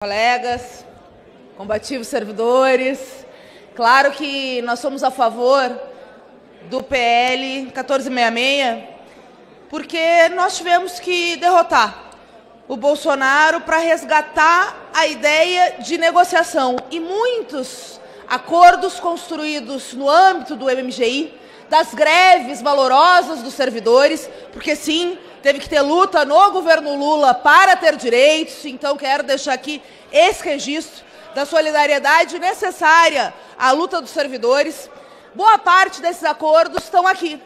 Colegas, combativos servidores, claro que nós somos a favor do PL 1466, porque nós tivemos que derrotar o Bolsonaro para resgatar a ideia de negociação. E muitos acordos construídos no âmbito do MMGI, das greves valorosas dos servidores, porque sim, teve que ter luta no governo Lula para ter direitos, então quero deixar aqui esse registro da solidariedade necessária à luta dos servidores. Boa parte desses acordos estão aqui.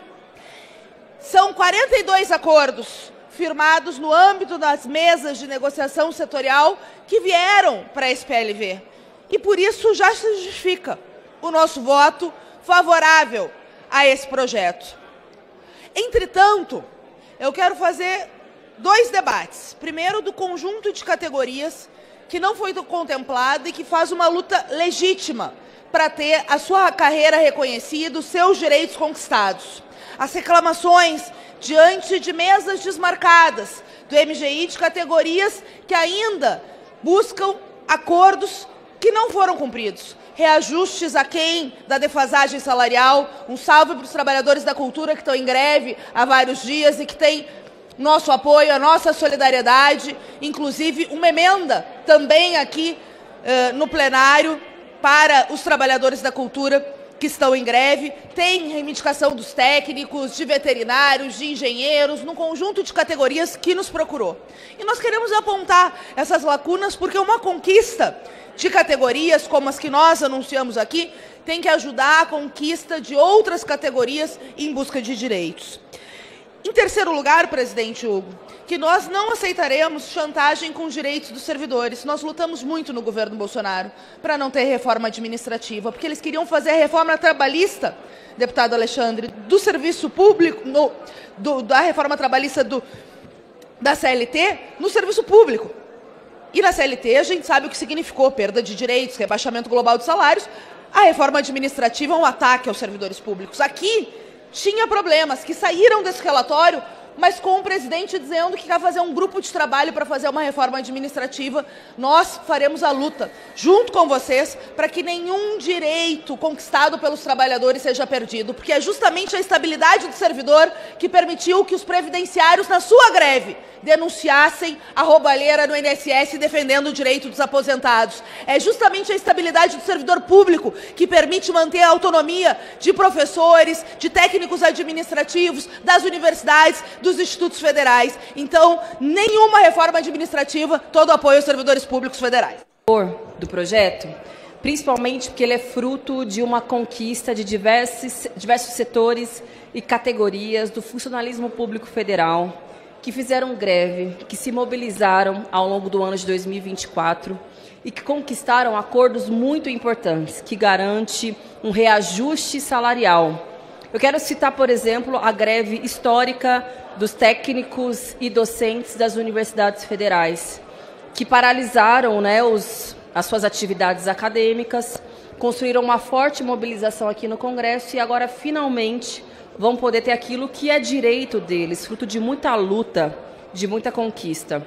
São 42 acordos firmados no âmbito das mesas de negociação setorial que vieram para esse PLV. E por isso já se justifica o nosso voto favorável a esse projeto. Entretanto, eu quero fazer dois debates. Primeiro, do conjunto de categorias que não foi contemplado e que faz uma luta legítima para ter a sua carreira reconhecida, os seus direitos conquistados. As reclamações diante de mesas desmarcadas do MGI de categorias que ainda buscam acordos que não foram cumpridos. Reajustes aquém da defasagem salarial, um salve para os trabalhadores da cultura que estão em greve há vários dias e que têm nosso apoio, a nossa solidariedade, inclusive uma emenda também aqui no plenário para os trabalhadores da cultura que estão em greve. Tem reivindicação dos técnicos, de veterinários, de engenheiros, num conjunto de categorias que nos procurou. E nós queremos apontar essas lacunas porque uma conquista de categorias como as que nós anunciamos aqui tem que ajudar a conquista de outras categorias em busca de direitos. Em terceiro lugar, presidente Hugo, que nós não aceitaremos chantagem com os direitos dos servidores. Nós lutamos muito no governo Bolsonaro para não ter reforma administrativa, porque eles queriam fazer a reforma trabalhista, deputado Alexandre, do serviço público, da reforma trabalhista da CLT, no serviço público. E na CLT a gente sabe o que significou perda de direitos, rebaixamento global de salários. A reforma administrativa é um ataque aos servidores públicos. Aqui tinha problemas que saíram desse relatório, mas com o presidente dizendo que quer fazer um grupo de trabalho para fazer uma reforma administrativa. Nós faremos a luta, junto com vocês, para que nenhum direito conquistado pelos trabalhadores seja perdido, porque é justamente a estabilidade do servidor que permitiu que os previdenciários, na sua greve, denunciassem a roubalheira no INSS defendendo o direito dos aposentados. É justamente a estabilidade do servidor público que permite manter a autonomia de professores, de técnicos administrativos, das universidades, dos institutos federais. Então, nenhuma reforma administrativa, todo apoio aos servidores públicos federais. Do projeto, principalmente porque ele é fruto de uma conquista de diversos setores e categorias do funcionalismo público federal, que fizeram greve, que se mobilizaram ao longo do ano de 2024 e que conquistaram acordos muito importantes, que garante um reajuste salarial. Eu quero citar, por exemplo, a greve histórica dos técnicos e docentes das universidades federais, que paralisaram, as suas atividades acadêmicas, construíram uma forte mobilização aqui no Congresso e agora, finalmente, vão poder ter aquilo que é direito deles, fruto de muita luta, de muita conquista.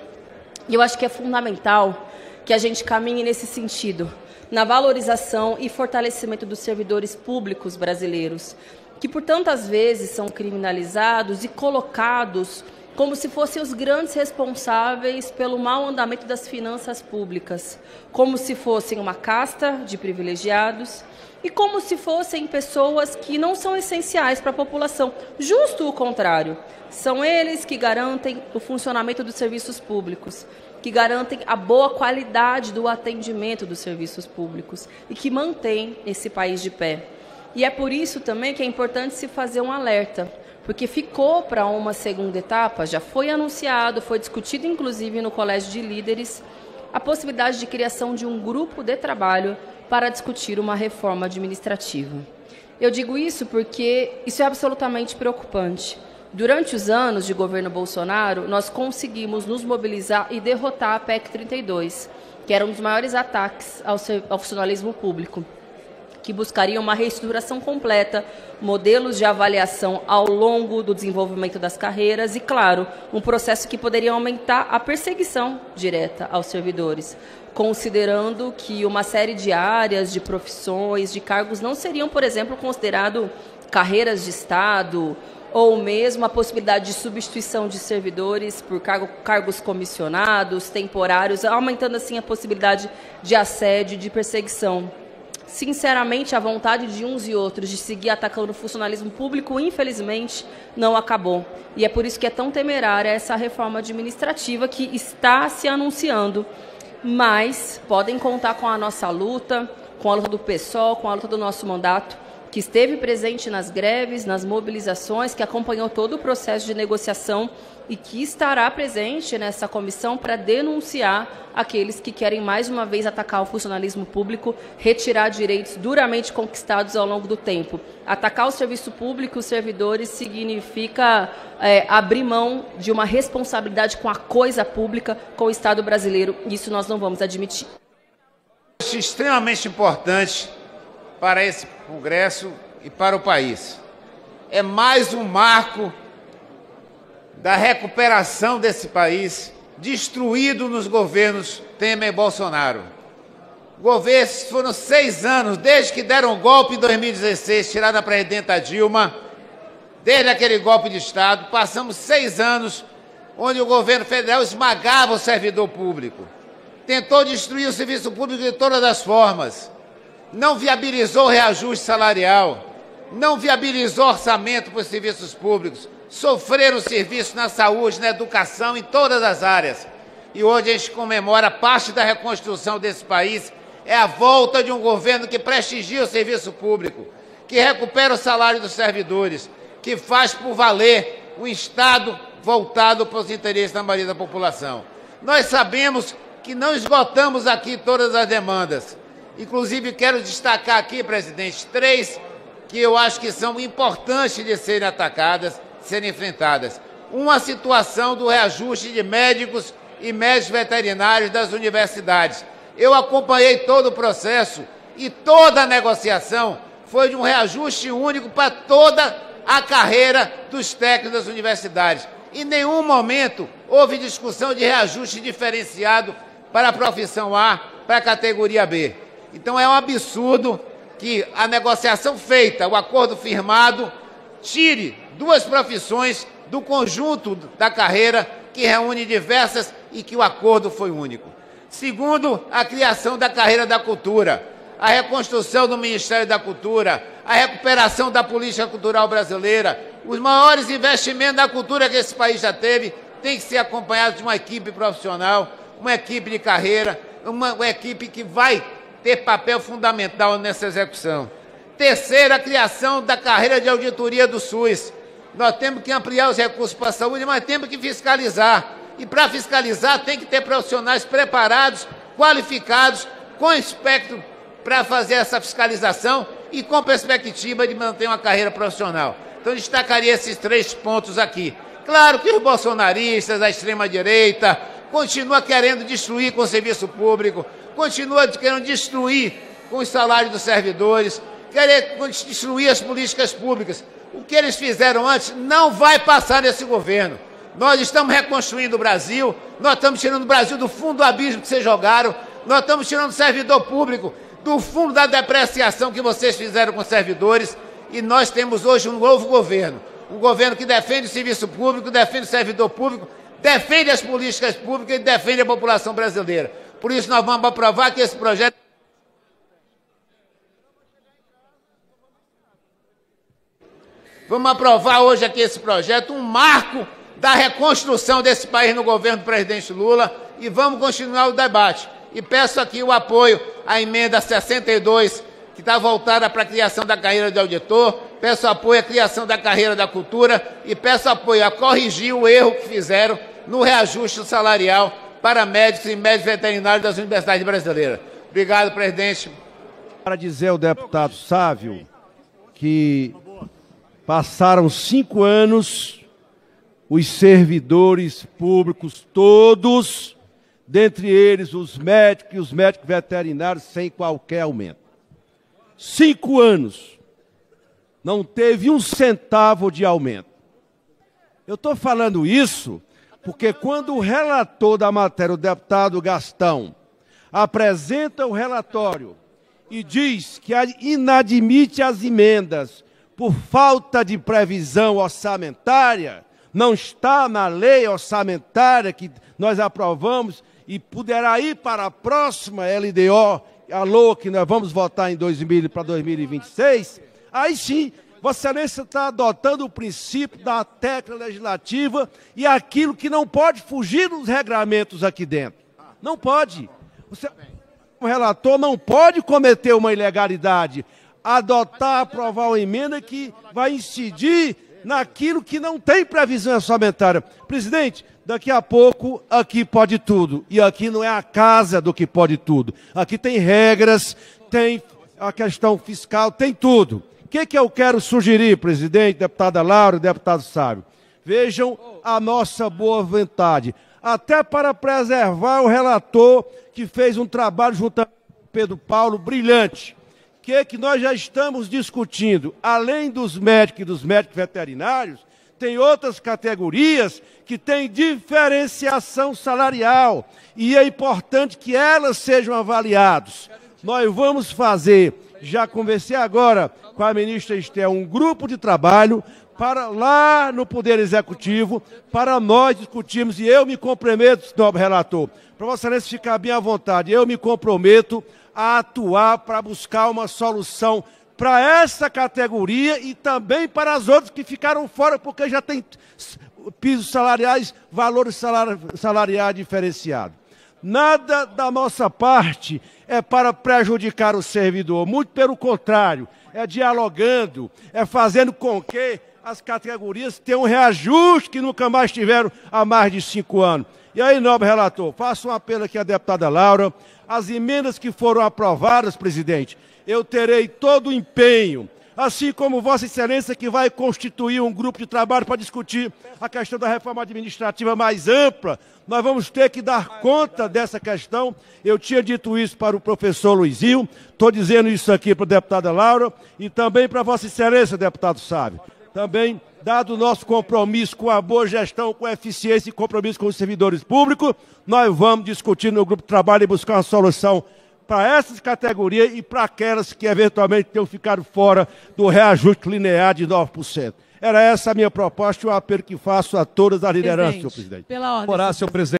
E eu acho que é fundamental que a gente caminhe nesse sentido, na valorização e fortalecimento dos servidores públicos brasileiros, que por tantas vezes são criminalizados e colocados como se fossem os grandes responsáveis pelo mau andamento das finanças públicas, como se fossem uma casta de privilegiados e como se fossem pessoas que não são essenciais para a população. Justo o contrário, são eles que garantem o funcionamento dos serviços públicos, que garantem a boa qualidade do atendimento dos serviços públicos e que mantêm esse país de pé. E é por isso também que é importante se fazer um alerta, porque ficou para uma segunda etapa, já foi anunciado, foi discutido inclusive no Colégio de Líderes, a possibilidade de criação de um grupo de trabalho para discutir uma reforma administrativa. Eu digo isso porque isso é absolutamente preocupante. Durante os anos de governo Bolsonaro, nós conseguimos nos mobilizar e derrotar a PEC 32, que era um dos maiores ataques ao funcionalismo público, que buscaria uma reestruturação completa, modelos de avaliação ao longo do desenvolvimento das carreiras e, claro, um processo que poderia aumentar a perseguição direta aos servidores. considerando que uma série de áreas, de profissões, de cargos não seriam, por exemplo, considerados carreiras de Estado, ou mesmo a possibilidade de substituição de servidores por cargos comissionados, temporários, aumentando assim a possibilidade de assédio, de perseguição. Sinceramente, a vontade de uns e outros de seguir atacando o funcionalismo público, infelizmente, não acabou. E é por isso que é tão temerária essa reforma administrativa que está se anunciando. Mas podem contar com a nossa luta, com a luta do PSOL, com a luta do nosso mandato, que esteve presente nas greves, nas mobilizações, que acompanhou todo o processo de negociação e que estará presente nessa comissão para denunciar aqueles que querem mais uma vez atacar o funcionalismo público, retirar direitos duramente conquistados ao longo do tempo. Atacar o serviço público, os servidores, significa abrir mão de uma responsabilidade com a coisa pública, com o Estado brasileiro. Isso nós não vamos admitir. Acho extremamente importante para esse Congresso e para o país. É mais um marco da recuperação desse país, destruído nos governos Temer e Bolsonaro. Governos foram 6 anos, desde que deram o golpe em 2016, tiraram a presidenta Dilma, desde aquele golpe de Estado, passamos 6 anos onde o governo federal esmagava o servidor público, tentou destruir o serviço público de todas as formas, não viabilizou o reajuste salarial, não viabilizou orçamento para os serviços públicos, sofreram serviços na saúde, na educação, em todas as áreas. E hoje a gente comemora parte da reconstrução desse país, é a volta de um governo que prestigia o serviço público, que recupera o salário dos servidores, que faz por valer um Estado voltado para os interesses da maioria da população. Nós sabemos que não esgotamos aqui todas as demandas. Inclusive, quero destacar aqui, presidente, 3 que eu acho que são importantes de serem atacadas, serem enfrentadas. Uma, a situação do reajuste de médicos e médicos veterinários das universidades. Eu acompanhei todo o processo e toda a negociação foi de um reajuste único para toda a carreira dos técnicos das universidades. Em nenhum momento houve discussão de reajuste diferenciado para a profissão A, para a categoria B. Então é um absurdo que a negociação feita, o acordo firmado, tire 2 profissões do conjunto da carreira que reúne diversas e que o acordo foi único. Segundo, a criação da carreira da cultura, a reconstrução do Ministério da Cultura, a recuperação da política cultural brasileira, os maiores investimentos na cultura que esse país já teve tem que ser acompanhados de uma equipe profissional, uma equipe de carreira, uma equipe que vai ter papel fundamental nessa execução. Terceiro, a criação da carreira de auditoria do SUS. Nós temos que ampliar os recursos para a saúde, mas temos que fiscalizar. E para fiscalizar tem que ter profissionais preparados, qualificados, com espectro para fazer essa fiscalização e com perspectiva de manter uma carreira profissional. Então, eu destacaria esses 3 pontos aqui. Claro que os bolsonaristas, a extrema-direita, continuam querendo destruir com o serviço público, continua querendo destruir com os salários dos servidores, querendo destruir as políticas públicas. O que eles fizeram antes não vai passar nesse governo. Nós estamos reconstruindo o Brasil, nós estamos tirando o Brasil do fundo do abismo que vocês jogaram, nós estamos tirando o servidor público do fundo da depreciação que vocês fizeram com os servidores, e nós temos hoje um novo governo. Um governo que defende o serviço público, defende o servidor público, defende as políticas públicas e defende a população brasileira. Por isso, nós vamos aprovar que esse projeto... Vamos aprovar hoje aqui esse projeto, um marco da reconstrução desse país no governo do presidente Lula, e vamos continuar o debate. E peço aqui o apoio à emenda 62, que está voltada para a criação da carreira de auditor, peço apoio à criação da carreira da cultura e peço apoio a corrigir o erro que fizeram no reajuste salarial para médicos e médicos veterinários das universidades brasileiras. Obrigado, presidente. Para dizer ao deputado Sávio que passaram 5 anos, os servidores públicos todos, dentre eles os médicos e os médicos veterinários, sem qualquer aumento. 5 anos. Não teve 1 centavo de aumento. Eu estou falando isso porque quando o relator da matéria, o deputado Gastão, apresenta o relatório e diz que inadmite as emendas por falta de previsão orçamentária, não está na lei orçamentária que nós aprovamos e poderá ir para a próxima LDO, a LOA, que nós vamos votar em 2026, aí sim, Vossa Excelência está adotando o princípio da técnica legislativa e aquilo que não pode fugir dos regramentos aqui dentro. Não pode. O relator não pode cometer uma ilegalidade, adotar, aprovar uma emenda que vai incidir naquilo que não tem previsão orçamentária. Presidente, daqui a pouco aqui pode tudo. E aqui não é a casa do que pode tudo. Aqui tem regras, tem a questão fiscal, tem tudo. O que eu quero sugerir, presidente, deputada Laura e deputado Sábio? Vejam a nossa boa vontade. Até para preservar o relator que fez um trabalho junto com Pedro Paulo brilhante. Que nós já estamos discutindo, além dos médicos e dos médicos veterinários, tem outras categorias que têm diferenciação salarial e é importante que elas sejam avaliadas. Nós vamos fazer, já conversei agora com a ministra Estel, um grupo de trabalho para lá no Poder Executivo, para nós discutirmos, e eu me comprometo, nobre relator, para Vossa Excelência ficar bem à vontade, eu me comprometo a atuar para buscar uma solução para essa categoria e também para as outras que ficaram fora, porque já tem pisos salariais, valores salariais diferenciados. Nada da nossa parte é para prejudicar o servidor, muito pelo contrário, é dialogando, é fazendo com que as categorias tenham um reajuste que nunca mais tiveram há mais de 5 anos. E aí, nobre relator, faço um apelo aqui à deputada Laura, as emendas que foram aprovadas, presidente, eu terei todo o empenho, assim como Vossa Excelência que vai constituir um grupo de trabalho para discutir a questão da reforma administrativa mais ampla, nós vamos ter que dar conta dessa questão. Eu tinha dito isso para o professor Luizinho, estou dizendo isso aqui para a deputada Laura e também para Vossa Excelência, deputado Sábio. Também, dado o nosso compromisso com a boa gestão, com a eficiência e compromisso com os servidores públicos, nós vamos discutir no grupo de trabalho e buscar uma solução para essas categorias e para aquelas que eventualmente tenham ficado fora do reajuste linear de 9%. Era essa a minha proposta e o apelo que faço a todas as lideranças, senhor presidente. Pela ordem, senhor presidente.